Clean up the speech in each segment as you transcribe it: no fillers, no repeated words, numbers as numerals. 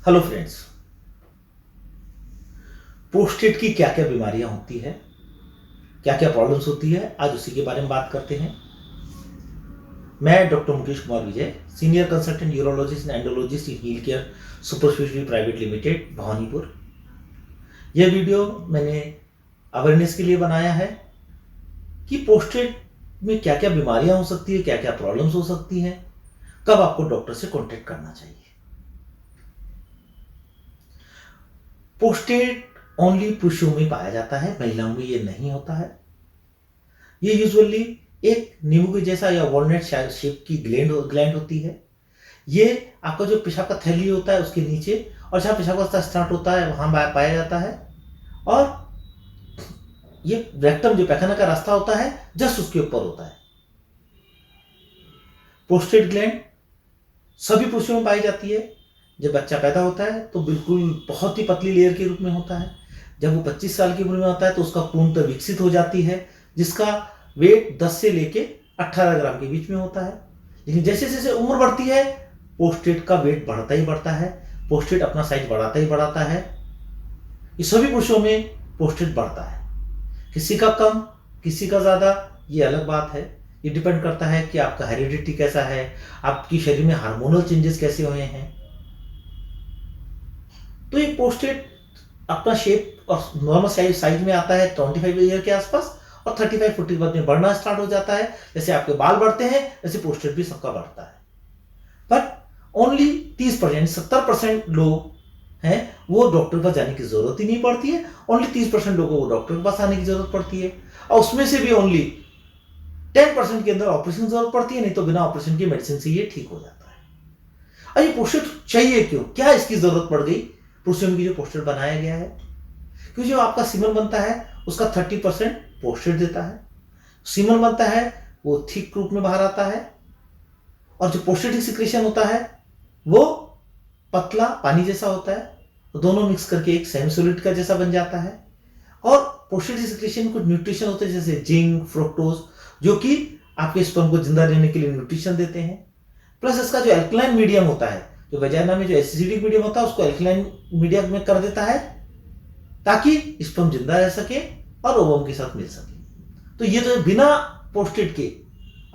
Hello friends. Prostate की क्या क्या बीमारियां होती है, क्या क्या प्रॉब्लम्स होती है, आज उसी के बारे में बात करते हैं। मैं doctor Mukesh Kumar Vijay, senior consultant urologist and endologist in heal care super speciality private limited, Bhawanipur. यह वीडियो मैंने अवेयरनेस के लिए बनाया है कि प्रोस्टेट में क्या क्या बीमारियां हो सकती है, क्या क्या प्रॉब्लम्स हो सकती हैं, कब आपको डॉक्टर से कॉन्टेक्ट करना चाहिए। प्रोस्टेट ओनली पुरुषों में पाया जाता है, महिलाओं में ये नहीं होता है। ये यूजुअली एक नींबू के जैसा या वॉलनट शेप की ग्लैंड होती है। ये आपका जो पेशाब का थैली होता है उसके नीचे और जहाँ पेशाब का रास्ता स्टार्ट होता है वहां पाया जाता है। और ये रेक्टम जो पैखाना का रास्ता होता है जस्ट उसके ऊपर होता है। प्रोस्टेट ग्लैंड सभी पुरुषों में पाई जाती है। जब बच्चा पैदा होता है तो बिल्कुल बहुत ही पतली लेयर के रूप में होता है। जब वो 25 साल की उम्र में होता है तो उसका पूर्णतः विकसित हो जाती है, जिसका वेट 10 से लेके 18 ग्राम के बीच में होता है। लेकिन जैसे जैसे उम्र बढ़ती है प्रोस्टेट का वेट बढ़ता ही बढ़ता है, प्रोस्टेट अपना साइज बढ़ाता ही बढ़ाता है। ये सभी पुरुषों में प्रोस्टेट बढ़ता है, किसी का कम किसी का ज्यादा, ये अलग बात है। ये डिपेंड करता है कि आपका हेरिडिटी कैसा है, आपकी शरीर में हार्मोनल चेंजेस कैसे हुए हैं। तो ये प्रोस्टेट अपना शेप और नॉर्मल साइज में आता है 25 ईयर के आसपास और 35-40 बाद में बढ़ना स्टार्ट हो जाता है। जैसे आपके बाल बढ़ते हैं वैसे प्रोस्टेट भी सबका बढ़ता है। पर ओनली 30% 70% लोग हैं वो डॉक्टर के पास जाने की जरूरत ही नहीं पड़ती है। ओनली 30% लोगों को डॉक्टर के पास आने की जरूरत पड़ती है और उसमें से भी ओनली 10% के अंदर ऑपरेशन की जरूरत पड़ती है, नहीं तो बिना ऑपरेशन की मेडिसिन से ये ठीक हो जाता है। अब ये प्रोस्टेट चाहिए क्यों, क्या इसकी जरूरत पड़ गई पुरुषों में जो प्रोस्टेट बनाया गया है? क्योंकि जो आपका सीमन बनता है उसका 30% प्रोस्टेट देता है। सीमन बनता है वो थिक रूप में बाहर आता है और जो प्रोस्टेटिक सिक्रेशन होता है वो पतला पानी जैसा होता है। तो दोनों मिक्स करके एक सेमी सॉलिड का जैसा बन जाता है। और प्रोस्टेटिक सिक्रेशन कुछ न्यूट्रिशन होते हैं जैसे जिंक, फ्रुक्टोज, जो कि आपके स्पर्म को जिंदा रहने के लिए न्यूट्रिशन देते हैं। प्लस इसका जो एल्कलाइन मीडियम होता है, जो वेजाइना में जो एसिडिक मीडियम होता है उसको एल्कलाइन मीडियम में कर देता है ताकि स्पर्म जिंदा रह सके और ओवम के साथ मिल सके। तो ये तो बिना प्रोस्टेट के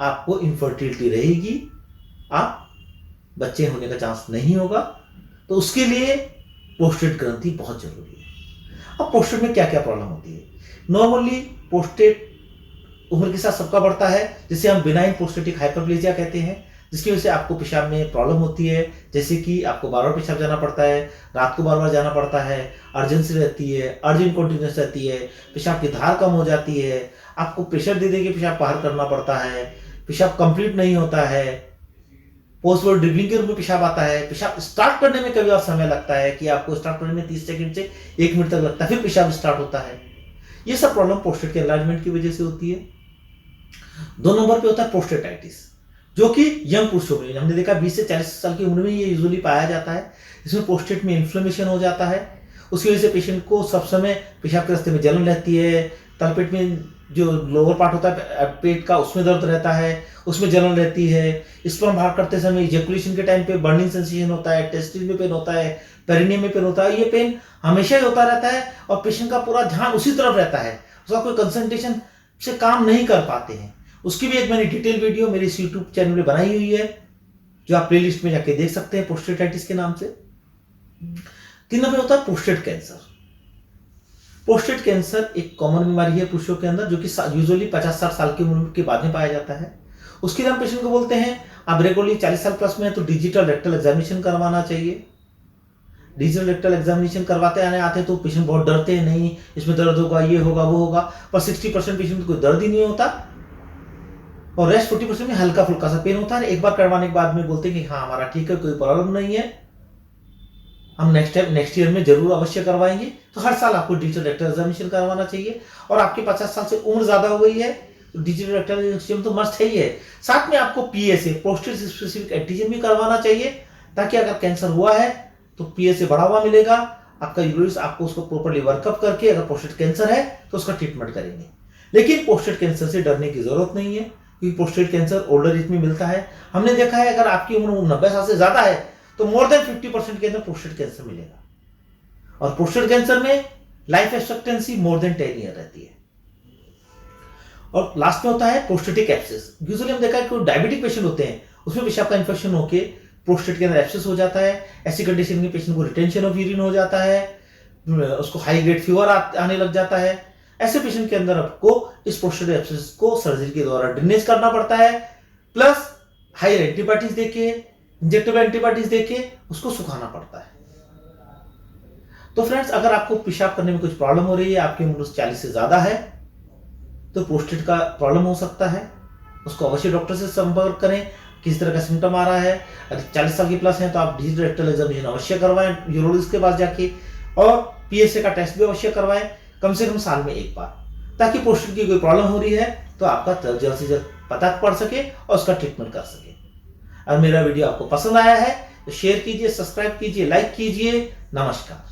आपको इनफर्टिलिटी रहेगी, आप बच्चे होने का चांस नहीं होगा। तो उसके लिए प्रोस्टेट ग्रंथि बहुत जरूरी है। अब प्रोस्टेट में क्या क्या प्रॉब्लम होती है? नॉर्मली प्रोस्टेट उम्र के साथ सबका बढ़ता है, जिसे हम बिनाइन प्रोस्टेटिक हाइपरप्लेजिया कहते हैं, जिसकी वजह से आपको पेशाब में प्रॉब्लम होती है। जैसे कि आपको बार बार पेशाब जाना पड़ता है, रात को बार बार जाना पड़ता है, अर्जेंसी रहती है, अर्जेंट कॉन्टिन्यूस रहती है, पेशाब की धार कम हो जाती है, आपको प्रेशर दे दे के पेशाब बाहर करना पड़ता है, पेशाब कंप्लीट नहीं होता है, पोस्ट ड्रिबलिंग के रूप में पेशाब आता है, पेशाब स्टार्ट करने में कभी और समय लगता है कि आपको स्टार्ट करने में 30 सेकंड से 1 मिनट तक लगता है, फिर पेशाब स्टार्ट होता है। ये सब प्रॉब्लम प्रोस्टेट के एनलार्जमेंट की वजह से होती है। 2 नंबर पे होता है प्रोस्टेटाइटिस, जो कि यंग पुरुषों में हमने देखा 20 से 40 साल की उम्र में ये यूजुअली पाया जाता है। इसमें प्रोस्टेट में इन्फ्लेमेशन हो जाता है, उसकी वजह से पेशेंट को सब समय पेशाब के रास्ते में जलन रहती है, तलपेट में जो लोअर पार्ट होता है पेट का उसमें दर्द रहता है, उसमें जलन रहती है, स्पर्म बाहर करते समय इजैकुलेशन के टाइम पे बर्निंग सेंसेशन होता है, टेस्टिस में पेन होता है, पेरिनियम में पेन होता है। ये पेन हमेशा ही होता रहता है और पेशेंट का पूरा ध्यान उसी तरफ रहता है, उसका कोई कंसंट्रेशन से काम नहीं कर पाते हैं। उसकी भी एक मैंने डिटेल वीडियो मेरे इस यूट्यूब चैनल में बनाई हुई है, जो आप प्लेलिस्ट में जाके देख सकते हैं प्रोस्टेटाइटिस के नाम से। 3 नंबर होता है प्रोस्टेट कैंसर। प्रोस्टेट कैंसर एक कॉमन बीमारी है पुरुषों के अंदर, जो कि यूजुअली 50-60 साल की उम्र के बाद में पाया जाता है। उसके लिए हम पेशेंट को बोलते हैं आप रेगुलरली 40 साल प्लस में है तो डिजिटल रेक्टल एग्जामिनेशन करवाना चाहिए। डिजिटल रेक्टल एग्जामिनेशन करवाते आते हैं तो पेशेंट बहुत डरते हैं, नहीं इसमें दर्द होगा, ये होगा, वो होगा, पर 60% पेशेंट में कोई दर्द ही नहीं होता और रेस्ट 40% में हल्का फुल्का सा पेन होता है। एक बार करवाने के बाद में बोलते हैं कि हाँ हमारा ठीक है, कोई प्रॉब्लम नहीं है, हम नेक्स्ट ईयर में जरूर अवश्य करवाएंगे। तो हर साल आपको डिजिटल रेक्टल एग्जामिनेशन करवाना चाहिए। और आपके 50 साल से उम्र ज्यादा हो गई है तो डिजिटल रेक्टल एग्जामिनेशन तो मस्ट है ही है। साथ में आपको पीएसए प्रोस्टेट स्पेसिफिक एंटीजन भी करवाना चाहिए, ताकि अगर कैंसर हुआ है तो पीएसए बढ़ा हुआ मिलेगा, आपका यूरोलॉजिस्ट आपको उसको प्रॉपर्ली वर्कअप करके अगर प्रोस्टेट कैंसर है तो उसका ट्रीटमेंट करेंगे। लेकिन प्रोस्टेट कैंसर से डरने की जरूरत नहीं है, क्योंकि प्रोस्टेट कैंसर ओल्डर एज में मिलता है। हमने देखा है अगर आपकी उम्र 90 साल से ज्यादा है तो मोर देन 50% के अंदर प्रोस्टेट कैंसर मिलेगा। और प्रोस्टेट कैंसर में life expectancy more than 10 year रहती है। और लास्ट में होता है प्रोस्टेटिक एब्सेस। यूजुअली हम देखा है कि डायबिटिक पेशेंट होते हैं, उसमें पेशाब का इन्फेक्शन होके प्रोस्टेट के अंदर एब्सेस हो जाता है। ऐसी कंडीशन में पेशेंट को रिटेंशन ऑफ यूरिन हो जाता है, उसको हाई ग्रेड फीवर आने लग जाता है। ऐसे पेशेंट के अंदर आपको इस प्रोस्टेटिक एब्सेस को सर्जरी के द्वारा ड्रेनेज करना पड़ता है, प्लस हाई एंटीबायोटिक्स देके, इंजेक्टेबल एंटीबायोटिक्स देके उसको सुखाना पड़ता है। तो फ्रेंड्स, अगर आपको पेशाब करने में कुछ प्रॉब्लम हो रही है, आपकी उम्र 40 से ज्यादा है, तो प्रोस्टेट का प्रॉब्लम हो सकता है, उसको अवश्य डॉक्टर से संपर्क करें। किस तरह का सिम्टम आ रहा है, अगर 40 साल की प्लस है तो आप डिजिटल रेक्टल एग्जामिनेशन अवश्य करवाएं यूरोलॉजिस्ट के पास जाके, और पीएसए का टेस्ट भी अवश्य करवाएं, कम से कम साल में एक बार, ताकि प्रोस्टेट की कोई प्रॉब्लम हो रही है तो आपका जल्द से जल्द पता पड़ सके और उसका ट्रीटमेंट कर सके। अगर मेरा वीडियो आपको पसंद आया है तो शेयर कीजिए, सब्सक्राइब कीजिए, लाइक कीजिए। नमस्कार।